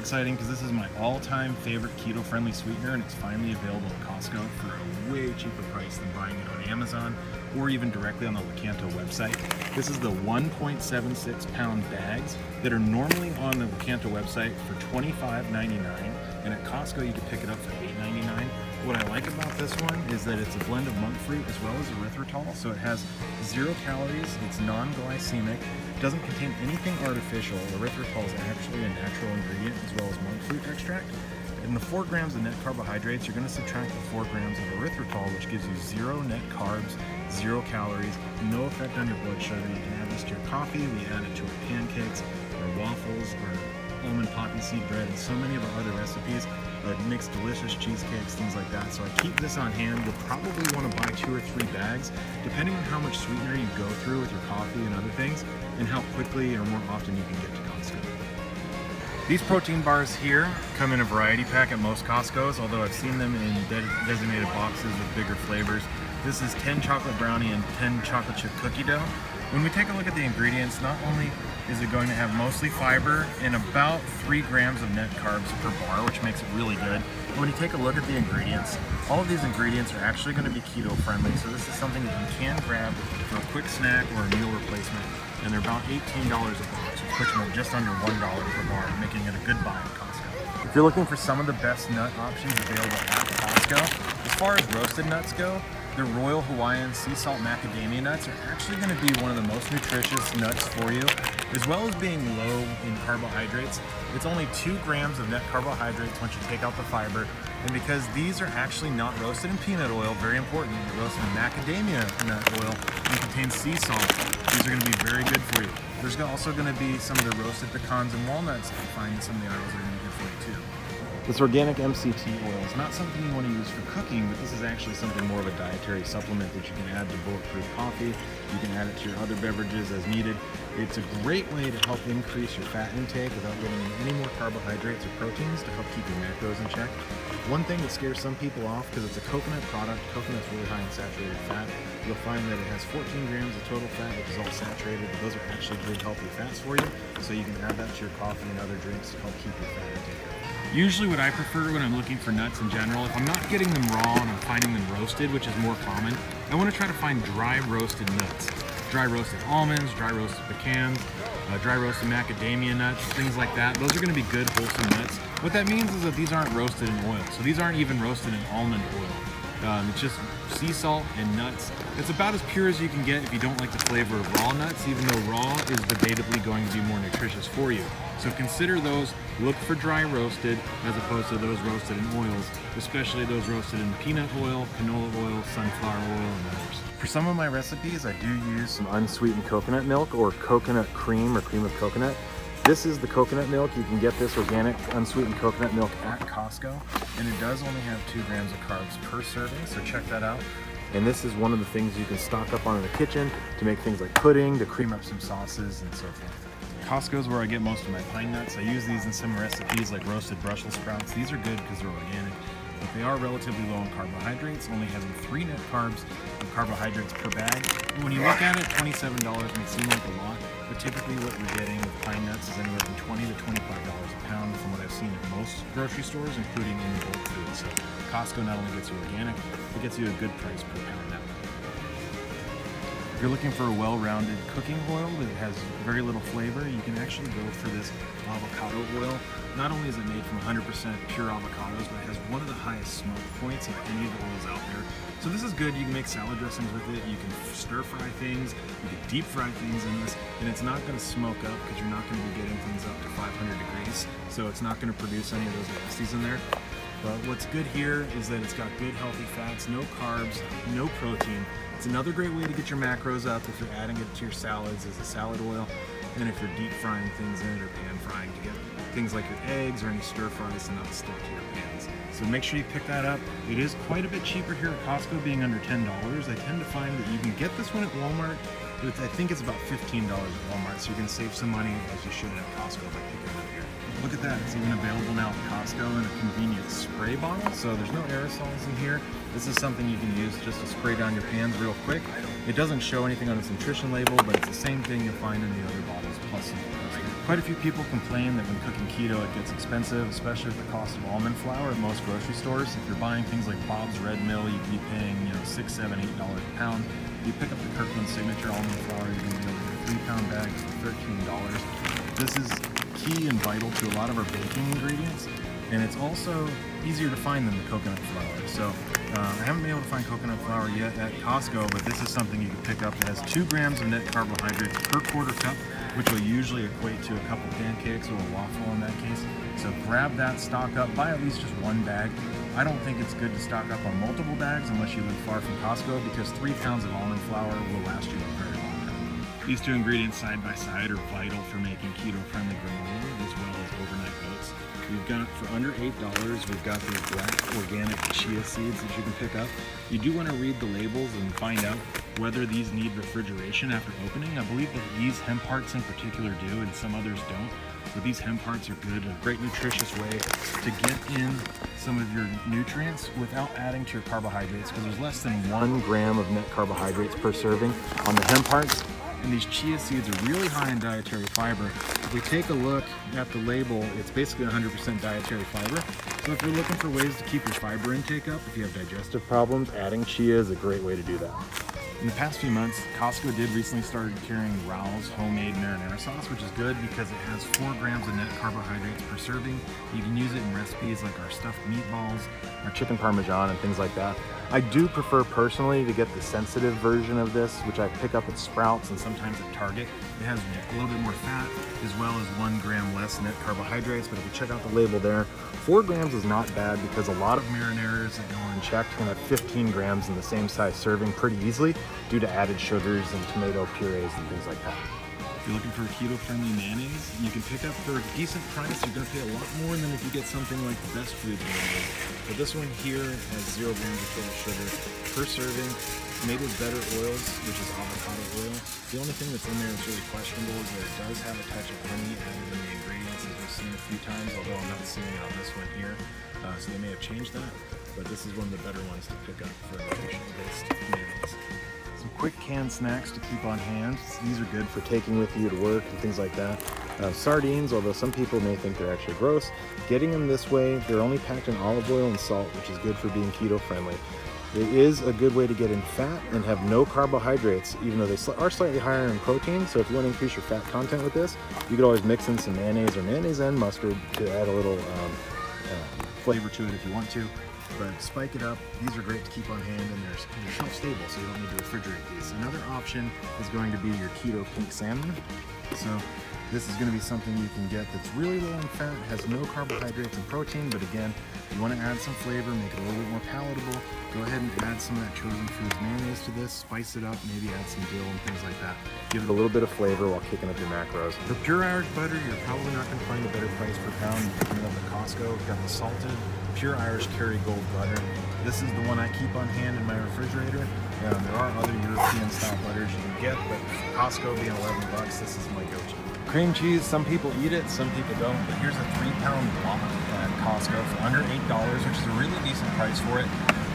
exciting because this is my all-time favorite keto-friendly sweetener, and it's finally available at Costco for a way cheaper price than buying it on Amazon or even directly on the Lakanto website. This is the 1.76 pound bags that are normally on the Lakanto website for $25.99, and at Costco you can pick it up for $8.99. What I like about this one is that it's a blend of monk fruit as well as erythritol, so it has 0 calories, it's non-glycemic, doesn't contain anything artificial. Erythritol is actually a natural ingredient as well as monk fruit extract. In the 4 grams of net carbohydrates, you're going to subtract the 4 grams of erythritol, which gives you 0 net carbs, 0 calories, no effect on your blood sugar. You can add this to your coffee, we add it to our pancakes, our waffles, our almond poppy seed bread, and so many of our other recipes. It makes delicious cheesecakes, things like that. So I keep this on hand. You'll probably want to buy 2 or 3 bags, depending on how much sweetener you go through with your coffee and other things, and how quickly or more often you can get to Costco. These protein bars here come in a variety pack at most Costco's, although I've seen them in designated boxes with bigger flavors. This is 10 chocolate brownie and 10 chocolate chip cookie dough. When we take a look at the ingredients, not only is it going to have mostly fiber and about 3 grams of net carbs per bar, which makes it really good. But when you take a look at the ingredients, all of these ingredients are actually going to be keto friendly, so this is something that you can grab for a quick snack or a meal replacement, and they're about $18 a box, which puts them at just under $1 per bar, making it a good buy at Costco. If you're looking for some of the best nut options available at Costco, as far as roasted nuts go, the Royal Hawaiian Sea Salt Macadamia nuts are actually going to be one of the most nutritious nuts for you, as well as being low in carbohydrates. It's only 2 grams of net carbohydrates once you take out the fiber, and because these are actually not roasted in peanut oil, very important, they're roasted in macadamia nut oil and contain sea salt, these are going to be very good for you. There's also going to be some of the roasted pecans and walnuts that you find in some of the aisles that are going to be good for you too. This organic MCT oil is not something you want to use for cooking, but this is actually something more of a dietary supplement that you can add to bulletproof coffee. You can add it to your other beverages as needed. It's a great way to help increase your fat intake without getting any more carbohydrates or proteins to help keep your macros in check. One thing that scares some people off, because it's a coconut product, coconut's really high in saturated fat, you'll find that it has 14 grams of total fat, which is all saturated, but those are actually good healthy fats for you, so you can add that to your coffee and other drinks to help keep your fat intake up. Usually what I prefer when I'm looking for nuts in general, if I'm not getting them raw and I'm finding them roasted, which is more common, I want to try to find dry roasted nuts. Dry roasted almonds, dry roasted pecans, dry roasted macadamia nuts, things like that. Those are going to be good wholesome nuts. What that means is that these aren't roasted in oil. So these aren't even roasted in almond oil. It's just sea salt and nuts. It's about as pure as you can get if you don't like the flavor of raw nuts, even though raw is debatably going to be more nutritious for you. So consider those, look for dry roasted as opposed to those roasted in oils, especially those roasted in peanut oil, canola oil, sunflower oil, and others. For some of my recipes, I do use some unsweetened coconut milk or coconut cream or cream of coconut. This is the coconut milk. You can get this organic unsweetened coconut milk at Costco, and it does only have 2 grams of carbs per serving, so check that out. And this is one of the things you can stock up on in the kitchen to make things like pudding, to cream up some sauces, and so forth. Costco is where I get most of my pine nuts. I use these in some recipes like roasted Brussels sprouts. These are good because they're organic, but they are relatively low in carbohydrates, only having 3 net carbs and carbohydrates per bag. And when you look at it, $27 may seem like a lot, but typically what you're getting with pine nuts is anywhere from $20 to $25 a pound from what I've seen at most grocery stores, including in the bulk food. So Costco not only gets you organic, it gets you a good price per pound that way. If you're looking for a well-rounded cooking oil that has very little flavor, you can actually go for this avocado oil. Not only is it made from 100% pure avocados, but it has one of the highest smoke points of any of the oils out there. So this is good. You can make salad dressings with it, you can stir fry things, you can deep fry things in this, and it's not going to smoke up because you're not going to be getting things up to 500 degrees, so it's not going to produce any of those nasties in there. But what's good here is that it's got good healthy fats, no carbs, no protein. It's another great way to get your macros up if you're adding it to your salads as a salad oil, and if you're deep frying things in it or pan frying to get things like your eggs or any stir fries to not stick to your pans. So make sure you pick that up. It is quite a bit cheaper here at Costco, being under $10. I tend to find that you can get this one at Walmart, but I think it's about $15 at Walmart, so you're going to save some money as you should at Costco by picking it up here. Look at that, it's even available now at Costco in a convenient spray bottle, so there's no aerosols in here. This is something you can use just to spray down your pans real quick. It doesn't show anything on its nutrition label, but it's the same thing you'll find in the other bottles, plus some Quite a few people complain that when cooking keto it gets expensive, especially with the cost of almond flour at most grocery stores. If you're buying things like Bob's Red Mill, you could be paying, $6, $7, $8 a pound. If you pick up the Kirkland Signature almond flour, you're going to be able to get a 3-pound bag for $13. This is key and vital to a lot of our baking ingredients, and it's also easier to find than the coconut flour. So I haven't been able to find coconut flour yet at Costco, but this is something you can pick up that has 2 grams of net carbohydrates per quarter cup, which will usually equate to a couple pancakes or a waffle in that case. So grab that, stock up, buy at least just 1 bag. I don't think it's good to stock up on multiple bags unless you live far from Costco, because 3 pounds of almond flour will last you a very long time. These 2 ingredients side by side are vital for making keto-friendly granola as well as overnight oats. We've got, for under $8, we've got these black organic chia seeds that you can pick up. You do want to read the labels and find out whether these need refrigeration after opening. I believe that these hemp hearts in particular do, and some others don't. But these hemp hearts are good, a great nutritious way to get in some of your nutrients without adding to your carbohydrates, because there's less than 1 gram of net carbohydrates per serving on the hemp hearts. And these chia seeds are really high in dietary fiber. If we take a look at the label, it's basically 100% dietary fiber. So if you're looking for ways to keep your fiber intake up, if you have digestive problems, adding chia is a great way to do that. In the past few months, Costco did recently start carrying Rao's homemade marinara sauce, which is good because it has 4 grams of net carbohydrates per serving. You can use it in recipes like our stuffed meatballs, our chicken parmesan, and things like that. I do prefer personally to get the sensitive version of this, which I pick up at Sprouts and sometimes at Target. It has a little bit more fat as well as 1 gram less net carbohydrates, but if you check out the label there, 4 grams is not bad, because a lot of marinaras that go unchecked can have 15 grams in the same size serving pretty easily due to added sugars and tomato purees and things like that. If you're looking for a keto-friendly mayonnaise, you can pick up for a decent price. You're going to pay a lot more than if you get something like the Best Foods mayonnaise. But this one here has 0 grams of total sugar per serving. Made with better oils, which is avocado oil. The only thing that's in there that's really questionable is that it does have a touch of honey added in the ingredients, as we've seen a few times, although I'm not seeing it on this one here. So they may have changed that, but this is one of the better ones to pick up for a nutrition-based mayonnaise. Some quick canned snacks to keep on hand. These are good for taking with you to work and things like that. Sardines, although some people may think they're actually gross, getting them this way, they're only packed in olive oil and salt, which is good for being keto-friendly. It is a good way to get in fat and have no carbohydrates, even though they are slightly higher in protein. So if you want to increase your fat content with this, you could always mix in some mayonnaise or mayonnaise and mustard to add a little flavor to it if you want to. But spike it up. These are great to keep on hand, and they're shelf stable, so you don't need to refrigerate these. Another option is going to be your keto pink salmon. So this is going to be something you can get that's really low in fat, has no carbohydrates and protein, but again, if you want to add some flavor, make it a little bit more palatable, go ahead and add some of that Chosen Foods mayonnaise to this, spice it up, maybe add some dill and things like that. Give it a little bit of flavor while kicking up your macros. For pure Irish butter, you're probably not going to find a better price per pound than picking it up at Costco. We've got the salted, pure Irish Kerrygold butter. This is the one I keep on hand in my refrigerator. There are other European style butters you can get, but Costco being 11 bucks, this is my go-to. Cream cheese, some people eat it, some people don't, but here's a 3-pound block at Costco for under $8, which is a really decent price for it.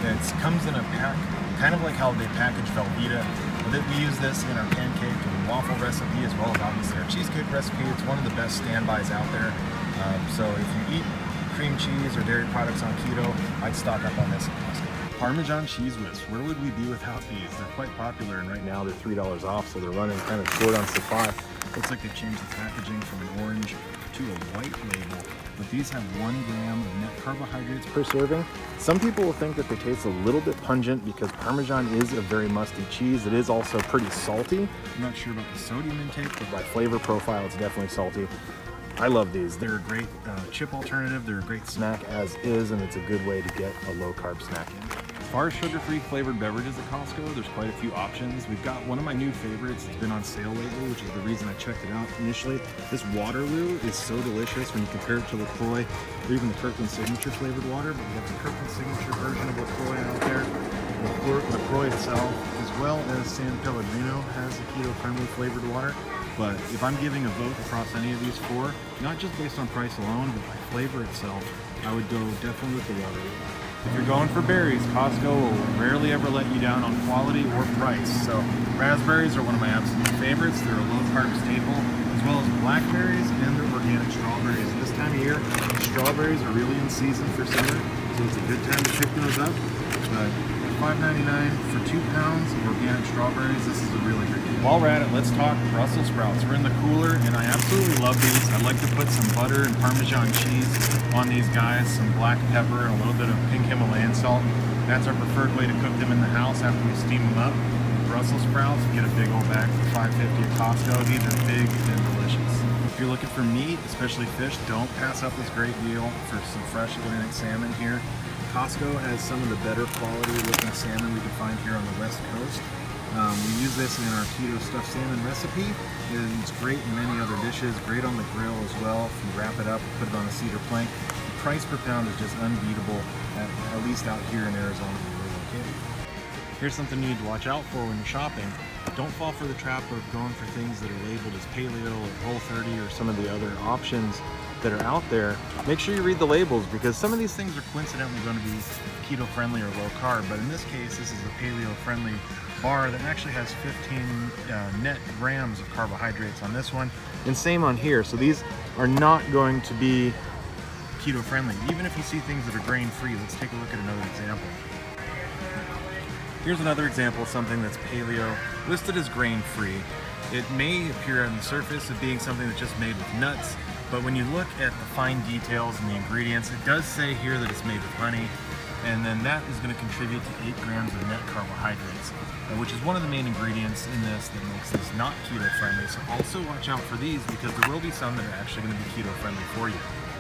It comes in a pack, kind of like how they package Velveeta. We use this in our pancake and waffle recipe, as well as obviously our cheesecake recipe. It's one of the best standbys out there. So if you eat cream cheese or dairy products on keto, I'd stock up on this at Costco. Parmesan cheese whiz, where would we be without these? They're quite popular, and right now they're $3 off, so they're running kind of short on supply. Looks like they've changed the packaging from an orange to a white label, but these have 1 gram of net carbohydrates per serving. Some people will think that they taste a little bit pungent because Parmesan is a very musty cheese. It is also pretty salty. I'm not sure about the sodium intake, but by flavor profile, it's definitely salty. I love these. They're a great chip alternative. They're a great snack as is, and it's a good way to get a low-carb snack in. As far as sugar-free flavored beverages at Costco, there's quite a few options. We've got one of my new favorites. It's been on sale lately, which is the reason I checked it out initially. This Waterloo is so delicious when you compare it to LaCroix or even the Kirkland Signature flavored water, but we have the Kirkland Signature version of LaCroix out there. LaCroix itself, as well as San Pellegrino, has a keto-friendly flavored water. But if I'm giving a vote across any of these 4, not just based on price alone, but by flavor itself, I would go definitely with the Waterloo. If you're going for berries, Costco will rarely ever let you down on quality or price. So raspberries are one of my absolute favorites. They're a low-carb staple, as well as blackberries and their organic strawberries. This time of year, strawberries are really in season for summer, so it's a good time to pick those up. But $5.99 for 2 pounds of organic strawberries. This is a really great deal. While we're at it, let's talk Brussels sprouts. We're in the cooler, and I absolutely love these. I like to put some butter and Parmesan cheese on these guys, some black pepper, and a little bit of pink Himalayan salt. That's our preferred way to cook them in the house after we steam them up. Brussels sprouts, get a big old bag for $5.50 at Costco. These are big and delicious. If you're looking for meat, especially fish, don't pass up this great deal for some fresh Atlantic salmon here. Costco has some of the better quality looking salmon we can find here on the West Coast. We use this in our keto stuffed salmon recipe, and it's great in many other dishes, great on the grill as well. If you wrap it up and put it on a cedar plank, the price per pound is just unbeatable, at least out here in Arizona where we're located. Here's something you need to watch out for when you're shopping. Don't fall for the trap of going for things that are labeled as paleo or Whole30 or some of the other options that are out there. Make sure you read the labels, because some of these things are coincidentally going to be keto friendly or low carb, but in this case this is a paleo friendly bar that actually has 15 net grams of carbohydrates on this one, and same on here. So these are not going to be keto friendly. Even if you see things that are grain free, let's take a look at another example. Here's another example of something that's paleo listed as grain free. It may appear on the surface of being something that's just made with nuts, but when you look at the fine details and the ingredients, it does say here that it's made with honey, and then that is going to contribute to 8 grams of net carbohydrates, which is one of the main ingredients in this that makes this not keto friendly. So also watch out for these, because there will be some that are actually going to be keto friendly for you.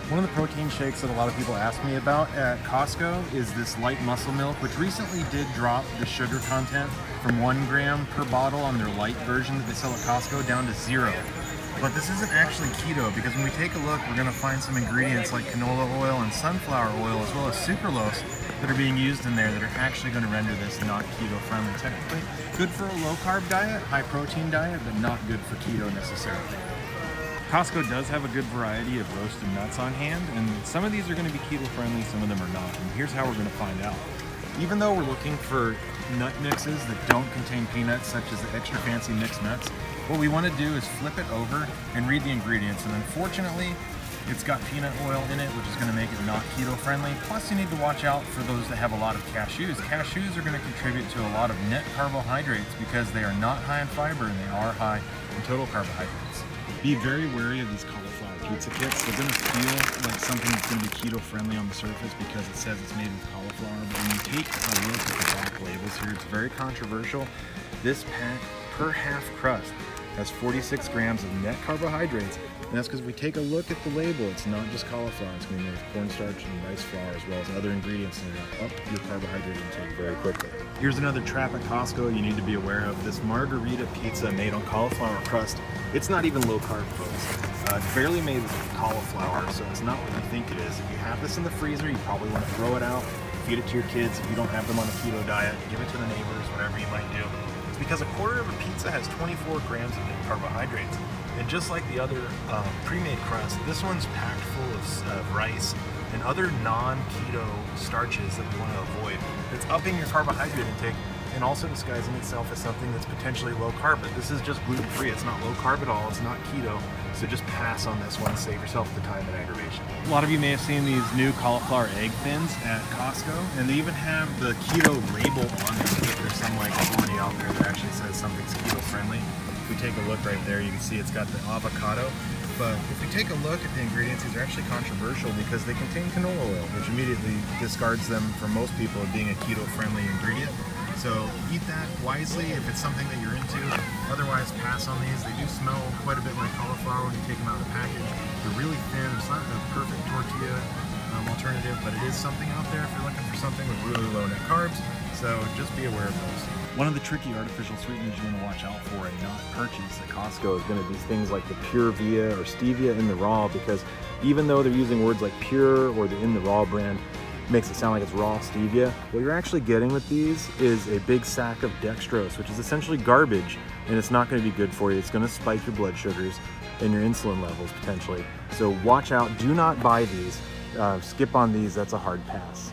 One of the protein shakes that a lot of people ask me about at Costco is this light muscle milk, which recently did drop the sugar content from 1 gram per bottle on their light version that they sell at Costco down to 0. But this isn't actually keto, because when we take a look, we're going to find some ingredients like canola oil and sunflower oil, as well as sucralose, that are being used in there that are actually going to render this not keto friendly. Technically good for a low carb diet, high protein diet, but not good for keto necessarily. Costco does have a good variety of roasted nuts on hand, and some of these are going to be keto friendly, some of them are not, and here's how we're going to find out. Even though we're looking for nut mixes that don't contain peanuts, such as the extra fancy mixed nuts, what we want to do is flip it over and read the ingredients, and unfortunately it's got peanut oil in it, which is going to make it not keto friendly. Plus you need to watch out for those that have a lot of cashews. Cashews are going to contribute to a lot of net carbohydrates because they are not high in fiber and they are high in total carbohydrates. Be very wary of these cauliflower pizza kits. They're going to feel like something that's going to be keto friendly on the surface because it says it's made with cauliflower, but when you take a look at the back labels here, it's very controversial. This pack per half crust has 46 grams of net carbohydrates, and that's because if we take a look at the label, it's not just cauliflower. It's going to be made with cornstarch and rice flour, as well as other ingredients, and it'll up your carbohydrate intake very quickly. Here's another trap at Costco you need to be aware of. This Margarita pizza made on cauliflower crust. It's not even low carb, folks. It's barely made with cauliflower, so it's not what you think it is. If you have this in the freezer, you probably want to throw it out, feed it to your kids. If you don't have them on a keto diet, give it to the neighbors, whatever you might do. It's because a quarter of a pizza has 24 grams of net carbohydrates. And just like the other pre-made crust, this one's packed full of rice and other non-keto starches that we want to avoid. It's upping your carbohydrate intake and also disguising itself as something that's potentially low carb, but this is just gluten-free. It's not low carb at all, it's not keto, so just pass on this one, save yourself the time and aggravation. A lot of you may have seen these new cauliflower egg thins at Costco, and they even have the keto label on them. I think there's some like authority out there that actually says something's keto friendly. If we take a look right there, you can see it's got the avocado. But if we take a look at the ingredients, these are actually controversial because they contain canola oil, which immediately discards them for most people as being a keto-friendly ingredient. So eat that wisely if it's something that you're into. Otherwise, pass on these. They do smell quite a bit like cauliflower when you take them out of the package. They're really thin. It's not a perfect tortilla alternative, but it is something out there if you're looking for something with really low net carbs. So just be aware of those. One of the tricky artificial sweeteners you want to watch out for and not purchase at Costco is going to be things like the pure via or stevia in the raw, because even though they're using words like pure or the in the raw brand, makes it sound like it's raw stevia. What you're actually getting with these is a big sack of dextrose, which is essentially garbage, and it's not going to be good for you. It's going to spike your blood sugars and your insulin levels potentially. So watch out, do not buy these. Skip on these, that's a hard pass.